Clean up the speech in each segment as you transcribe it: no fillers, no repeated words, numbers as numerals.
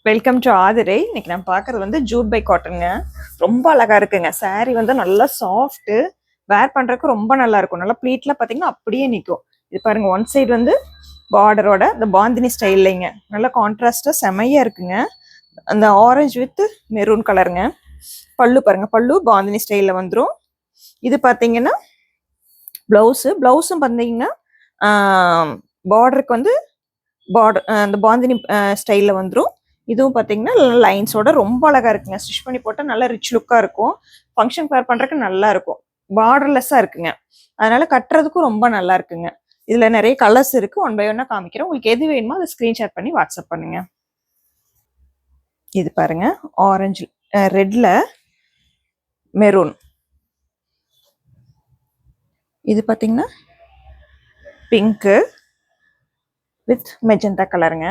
Welcome to Aathirai. இன்னைக்கு நான் பார்க்கறது வந்து ஜூட் பை காட்டனுங்க. ரொம்ப அழகா இருக்குங்க. சாரி வந்து நல்லா சாஃப்ட், வேர் பண்றதுக்கு ரொம்ப நல்லா இருக்கும். நல்லா ப்ளீட்ல பாத்தீங்கன்னா அப்படியே நிற்கும். இது பாருங்க, ஒன் சைடு வந்து பார்டரோட இந்த பாந்தினி ஸ்டைல்லைங்க நல்லா கான்ட்ராஸ்டா செமையா இருக்குங்க. அந்த ஆரஞ்சு வித் மெரூன் கலருங்க. பல்லு பாருங்க, பல்லு பாந்தினி ஸ்டைல்ல வந்துடும். இது பார்த்தீங்கன்னா பிளவுஸும் பார்த்தீங்கன்னா பார்டருக்கு வந்து பார்டர் அந்த பாந்தினி ஸ்டைலில் வந்துடும். இதுவும் பார்த்தீங்கன்னா லைன்ஸோட ரொம்ப அழகாக இருக்குங்க. ஸ்டிச் பண்ணி போட்டால் நல்லா ரிச் லுக்காக இருக்கும். ஃபங்க்ஷன் வேர் பண்ணுறதுக்கு நல்லா இருக்கும். பார்டர்லெஸ்ஸாக இருக்குங்க. அதனால கட்டுறதுக்கும் ரொம்ப நல்லா இருக்குங்க. இதில் நிறைய கலர்ஸ் இருக்குது. ஒன் பை ஒன்னாக காமிக்கிறேன். உங்களுக்கு எது வேணுமோ அதை ஸ்க்ரீன்ஷாட் பண்ணி வாட்ஸ்அப் பண்ணுங்க. இது பாருங்க, ஆரஞ்சு ரெட்ல மெரூன். இது பார்த்தீங்கன்னா பிங்க்கு வித் மெஜந்தா கலருங்க.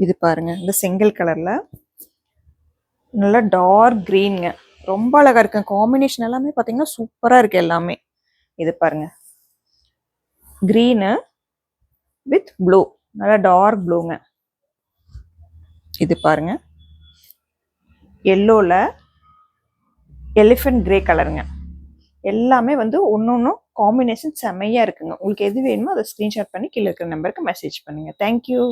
இது பாருங்க, இந்த செங்கல் கலர்ல நல்லா டார்க் கிரீனுங்க. ரொம்ப அழகா இருக்கு. காம்பினேஷன் எல்லாமே பார்த்தீங்கன்னா சூப்பரா இருக்கு எல்லாமே. இது பாருங்க, கிரீனு வித் ப்ளூ, நல்லா டார்க் ப்ளூங்க. இது பாருங்க, எல்லோல எலிஃபென்ட் கிரே கலருங்க. எல்லாமே வந்து ஒன்னொன்னும் காம்பினேஷன் செமையா இருக்குங்க. உங்களுக்கு எது வேணுமோ அதை ஸ்கிரீன்ஷாட் பண்ணி கீழே இருக்கிற நம்பருக்கு மெசேஜ் பண்ணுங்க. தேங்க்யூ.